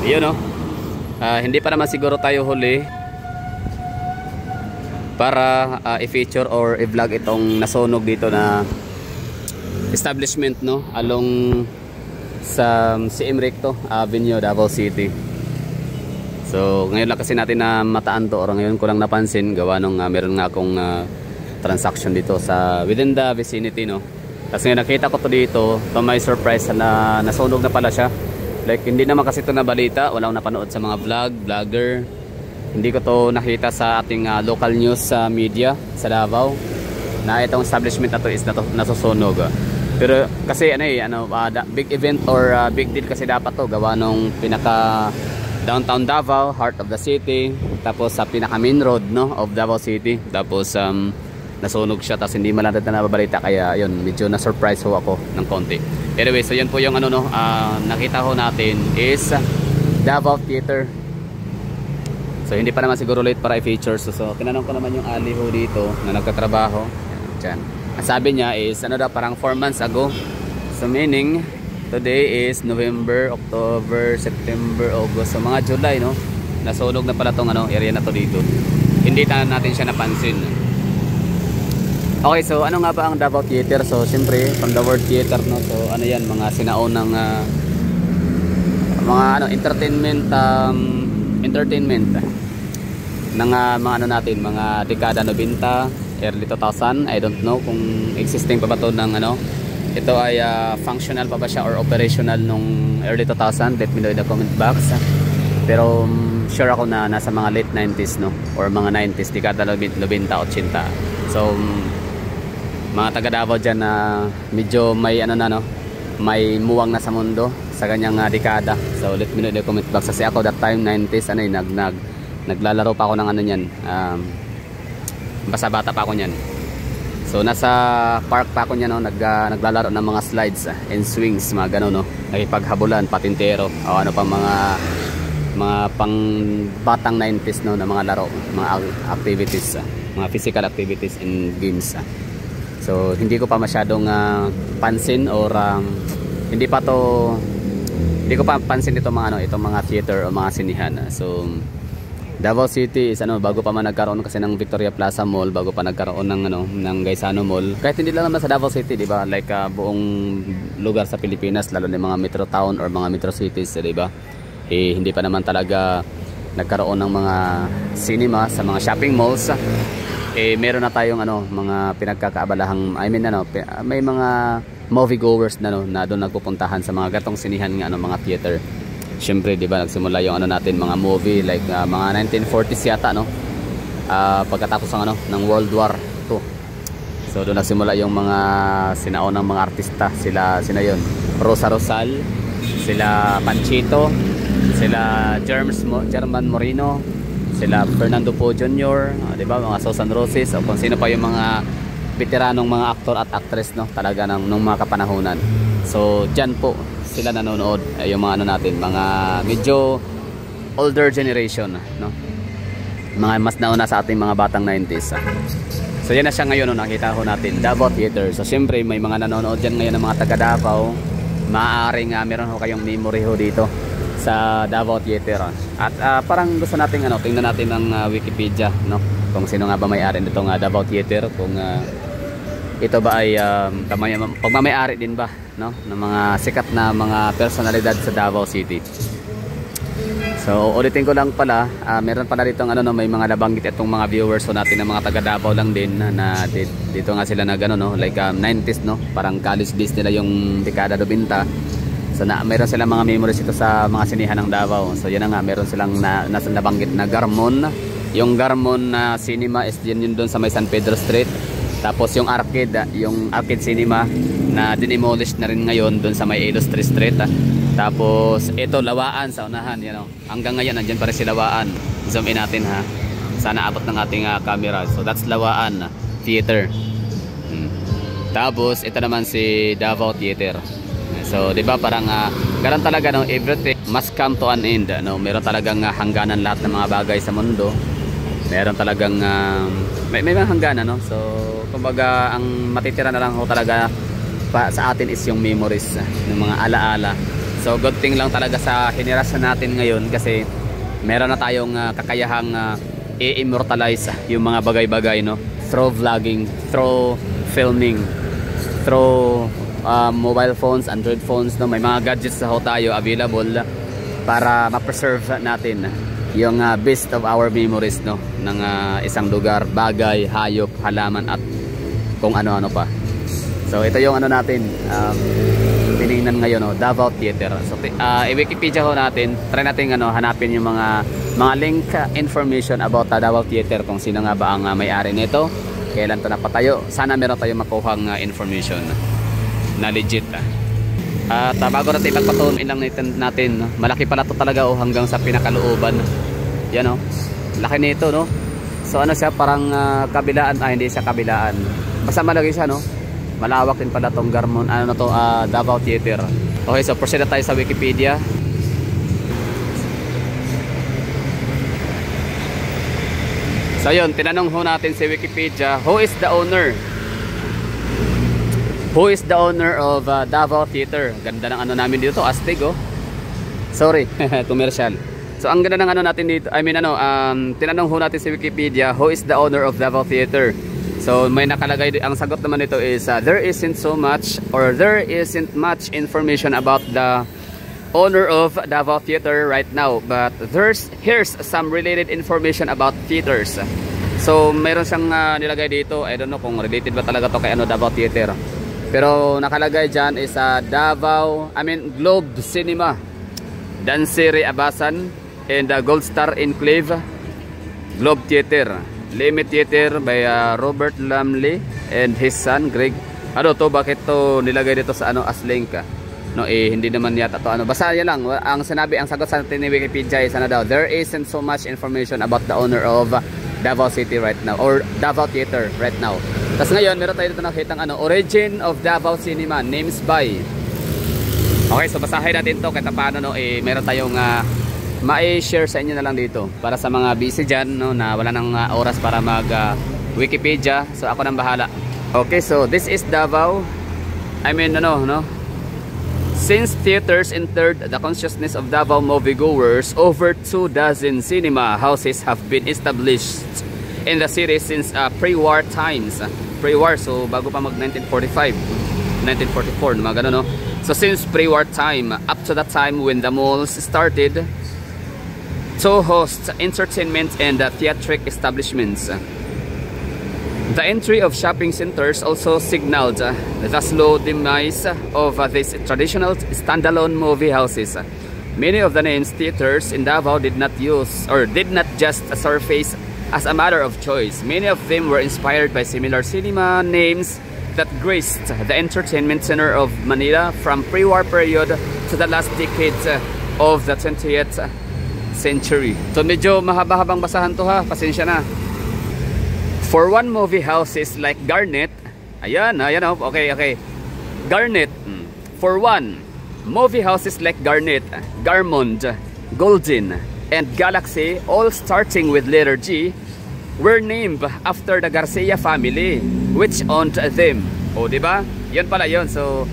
Yun no. Hindi pa naman siguro tayo huli para i-feature or i-vlog itong nasunog dito na establishment no, along sa CM Recto Avenue, Davao City. So ngayon lang kasi natin na mataan to, or ngayon ko lang napansin gawa nung meron nga akong transaction dito sa within the vicinity no. Kasi nakita ko to dito, to my surprise na nasunog na pala siya. Like hindi naman kasi ito na balita, walang napanood sa mga vlogger. Hindi ko to nakita sa ating local news media sa Davao na itong establishment na to is nasusunog. Pero kasi big event or big deal kasi dapat to gawa nung pinaka downtown Davao, heart of the city, tapos sa pinaka main road no of Davao City. Tapos nasunog siya, tapos hindi man natin nababalita, kaya yun medyo na surprise ho ako ng konti. Anyway, so yun po yung nakita ho natin is Davao Theater. So hindi pa naman siguro late para i-feature. So tinanong ko naman yung ali ho dito na nagtatrabaho. Diyan. Ang sabi niya is parang 4 months ago. So meaning today is November, October, September, August. So mga July no. Nasunog na pala tong area na to dito. Hindi natin siya napansin. Okay, so ano nga ba ang Davao Theater? So siyempre from the word theater no. So yan, mga sinaunang mga entertainment ng mga natin, mga dekada 90, early 2000. I don't know kung existing pa ba to ng ito ay functional pa ba siya or operational nung early 2000. Let me know in the comment box. Pero sure ako na nasa mga late 90s no, or mga 90s, dekada 90, 80. So mga taga Davao dyan na medyo may may muwang na sa mundo sa kanyang dekada. So let me know in the comment box. Kasi ako that time 90s naglalaro pa ako ng niyan. Basta bata pa ako niyan. So nasa park pa ako niyan no, naglalaro ng mga slides and swings, mga gano'n no. Nakipaghabulan, patintero, o ano pa mga pang batang 90s no na mga laro, mga activities, mga physical activities and games. So hindi ko pa masyadong pansin or hindi ko pa pansin itong mga theater o mga sinihan. So Davao City is bago pa man nagkaroon kasi ng Victoria Plaza Mall, bago pa nagkaroon ng Gaisano Mall. Kahit hindi lang naman sa Davao City, di ba? Like buong lugar sa Pilipinas, lalo na mga metro town or mga metro cities, di ba? Hindi pa naman talaga nagkaroon ng mga cinema sa mga shopping malls. Meron na tayong mga pinagkakaabalahang, may mga movie goers na na doon nagpupuntahan sa mga gatong sinihan nga mga theater. Syempre, di ba, nagsimula yung natin mga movie like mga 1940s yata no. Pagkatapos ng World War II. So doon nagsimula yung mga sinaunang mga artista, sila yon. Rosa Rosal, sila Panchito, sila German Moreno, sila Fernando Poe Jr., di ba, mga Susan Roses, o kung sino pa yung mga veteranong mga aktor at actress no, talaga nung mga kapanahunan. So diyan po sila nanonood, yung mga natin, mga medyo older generation no, mga mas nauna sa ating mga batang 90s. So yan na siya ngayon no, nakita ko natin Davao Theater. So siyempre may mga nanonood dyan ngayon ng mga taga Davao. Maaaring meron ho kayong memory ho dito sa Davao Theater. At parang gusto natin tingnan natin ng Wikipedia no, kung sino nga ba may-ari nitong Davao Theater, kung ito ba ay pagmamay-ari din ba no ng mga sikat na mga personalidad sa Davao City. So ulitin ko lang pala, meron pala dito may mga nabanggit itong mga viewers so natin ng mga taga Davao lang din na dito nga sila na no, like 90s no, parang college days nila yung dekada 90. So meron silang mga memories ito sa mga sinihan ng Davao. So yan na nga, meron silang nabanggit na Garmon. Yung Garmon na cinema is yun doon sa may San Pedro Street. Tapos yung arcade cinema na dinimolish na rin ngayon doon sa may Ilustri Street. Tapos ito Lawaan sa unahan, hanggang ngayon nandiyan pa rin si Lawaan. Zoom in natin ha. Sana abot ng ating camera. So that's Lawaan Theater. Tapos ito naman si Davao Theater. So 'di ba parang ganun talaga no, everything must come to an end no. Meron talagang hangganan lahat ng mga bagay sa mundo. Meron talagang may mga hangganan no. So kumbaga ang matitira na lang ho talaga sa atin is yung memories ng mga alaala So good thing lang talaga sa henerasyon natin ngayon kasi meron na tayong kakayahang i-immortalize yung mga bagay-bagay, no, through vlogging, through filming, through mobile phones, Android phones, no, may mga gadgets na ho tayo available para ma-preserve natin yung best of our memories, no, ng isang lugar, bagay, hayop, halaman at kung ano-ano pa. So ito yung ano natin, tinignan ngayon, no, Davao Theater. So i-Wikipedia ho natin, try natin hanapin yung mga link information about Davao Theater, kung sino nga ba ang may-ari nito, kailan ito napatayo. Sana meron tayong makuhang information na legit. At bago natin ipagpatuloy lang natin, no, malaki pala ito talaga, hanggang sa pinakalooban. Yan, no, laki nito, no. So ano siya, parang kabilaan, hindi siya kabilaan, basta malaki siya, no. Malawak din pala tong Davao Theater. Okay, so proceed na tayo sa Wikipedia. So yun, tinanong ho natin si Wikipedia, who is the owner? Who is the owner of Davao Theater? Ganda ng namin dito, astig, oh. Sorry, commercial. So ang ganda ng natin dito, tinanong ho natin si Wikipedia, who is the owner of Davao Theater? So may nakalagay, ang sagot naman nito is there isn't much information about the owner of Davao Theater right now, but here's some related information about theaters. So mayroon siyang nilagay dito, I don't know kung related ba talaga to kay Davao Theater. Pero nakalagay dyan is Globe Cinema, Dansiri Abasan, and Gold Star Enclave, Globe Theater, Limit Theater by Robert Lamley and his son Greg. Bakit to nilagay dito sa as link? No, hindi naman yata to basta yan lang ang sagot sa atin ni Wikipedia is there isn't so much information about the owner of Davao City right now, or Davao Theater right now. Tapos ngayon meron tayo dito nakitang origin of Davao Cinema, names by. Okay, so basahin natin to kahit paano, no, meron tayong ma-share sa inyo na lang dito para sa mga busy dyan, no, na wala nang oras para mag Wikipedia. So ako nang bahala. Okay, so this is Davao. Since theaters entered the consciousness of Davao moviegoers, over 24 cinema houses have been established in the city since pre-war times. Pre-war, so bago pa mag 1945, 1944, mga ganun, no? So since pre-war time up to the time when the malls started to host entertainment and theatric establishments. The entry of shopping centers also signaled the slow demise of these traditional standalone movie houses. Many of the names theaters in Davao did not just surface as a matter of choice. Many of them were inspired by similar cinema names that graced the entertainment center of Manila from pre-war period to the last decades of the 20th century. So medyo mahaba-habang basahan to, ha, pasensya na. For one, movie houses like Garnet, okay. Garnet. For one, movie houses like Garnet, Garmond, Golden, and Galaxy, all starting with letter G, were named after the Garcia family, which owned them. O, diba? Yun pala yun. So,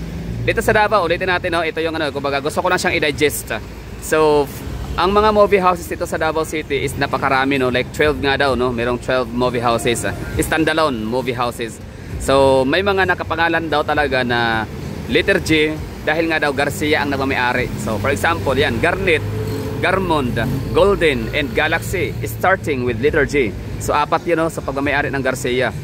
dito sa Davao, ulitin natin, no? Ito yung kumbaga, gusto ko lang siyang i-digest. So, ang mga movie houses dito sa Davao City is napakarami, no? Like 12 nga daw, no? Merong 12 movie houses, standalone movie houses. So may mga nakapangalan daw talaga na letter G dahil nga daw Garcia ang nagmamay-ari. So for example, yan, Garnet, Garmond, Golden, and Galaxy starting with letter G. So apat yun, no, sa pagmamay-ari ng Garcia.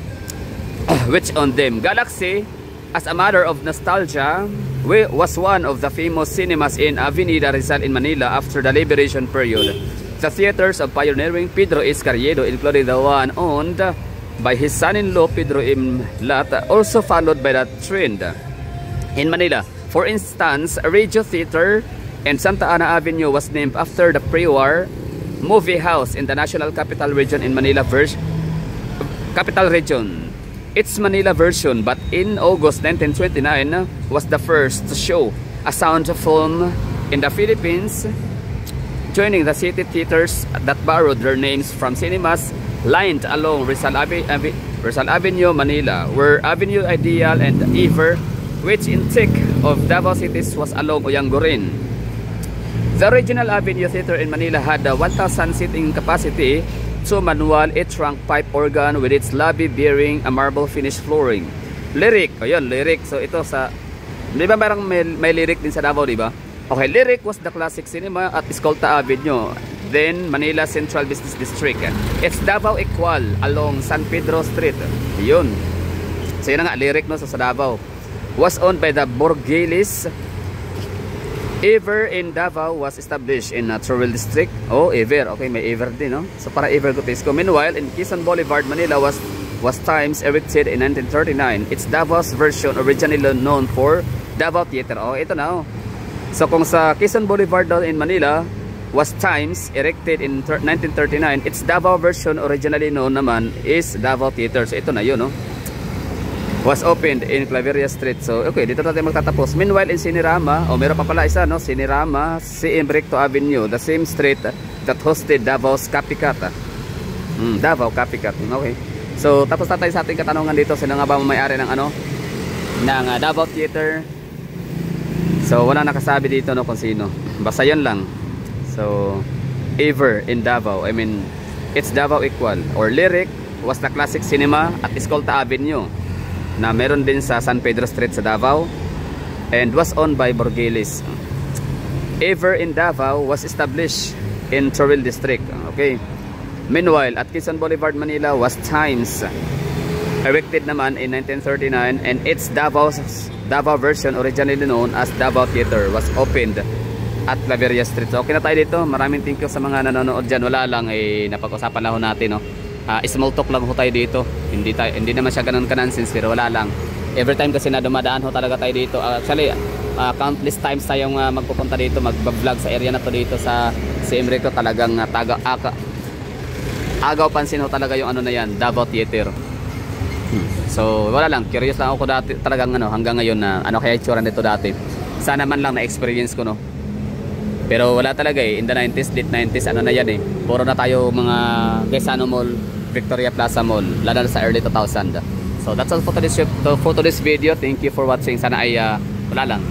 Which on them, Galaxy, as a matter of nostalgia, was one of the famous cinemas in Avenida Rizal in Manila after the liberation period. The theaters of pioneering Pedro Escarriedo, including the one owned by his son-in-law Pedro M. Lat, also followed by that trend in Manila. For instance, Radio Theater and Santa Ana Avenue was named after the pre-war movie house in the National Capital Region in Manila Capital Region. Its Manila version, but in August 1929 was the first to show a sound film in the Philippines, joining the city theaters that borrowed their names from cinemas lined along Rizal Avenue, Manila, where Avenue Ideal and Ever, which in thick of Davao cities was along Oyangurin. The original Avenue Theater in Manila had a 1,000 seating capacity, 2 manual, 8-trunk pipe organ with its lobby bearing a marble finish flooring. Lyric, ayun, Lyric. So ito sa, di ba parang may Lyric din sa Davao, di ba? Okay, Lyric was the classic cinema at Escolta Avenue, then Manila Central Business District. It's Davao Equal along San Pedro Street. Ayun. So yun nga, Lyric no, sa Davao. Was owned by the Borgelis. Ever in Davao was established in Trowell District. Oh, Ever. Okay, may Ever din, no? So para Ever Gotisco. Meanwhile, in Quezon Boulevard, Manila was Times erected in 1939. It's Davao's version originally known for Davao Theater. Oh, ito na, oh. So kung sa Quezon Boulevard doon in Manila was Times erected in 1939, its Davao version originally known naman is Davao Theater. So ito na yun, no? Was opened in Claveria Street. So okay, dito natin magtatapos. Meanwhile in Sinirama, meron pa pala isa, no? Sinirama, CM Recto Avenue, the same street that hosted Davao's Copycat. Davao Copycat. Okay. So tapos na tayo sa ating katanungan dito. Sino nga ba may-ari ng ng Davao Theater? So wala nakasabi dito, no, kung sino. Basta yun lang. So Ever in Davao, I mean it's Davao Equal. Or Lyric was the classic cinema at Escolta Avenue, na meron din sa San Pedro Street sa Davao, and was owned by Borgelis. Ever in Davao was established in Trowell District. Okay. Meanwhile, at Quezon Boulevard, Manila was Times erected naman in 1939, and its Davao version originally known as Davao Theater was opened at Claveria Street. So okay na tayo dito. Maraming thank you sa mga nanonood dyan. Wala lang, napag-usapan lang ho natin, no? Small talk lang ho tayo dito. Hindi naman siya ganun ka-nonsense, pero wala lang. Every time kasi na dumadaan ho talaga tayo dito. Actually, countless times tayong magpupunta dito, mag-vlog sa area na to dito sa CM Recto. Talagang agaw pansin ho talaga yung na yan, Davao Theater. So wala lang, curious lang ako dati talagang hanggang ngayon na kaya itsura nito dati. Sana man lang na experience ko, no. Pero wala talaga in the 90s, late 90s, na yan puro na tayo mga Quezano Mall, Victoria Plaza Mall, lalo na sa early 2000. So that's all for today's video. Thank you for watching. Sana ay wala lang.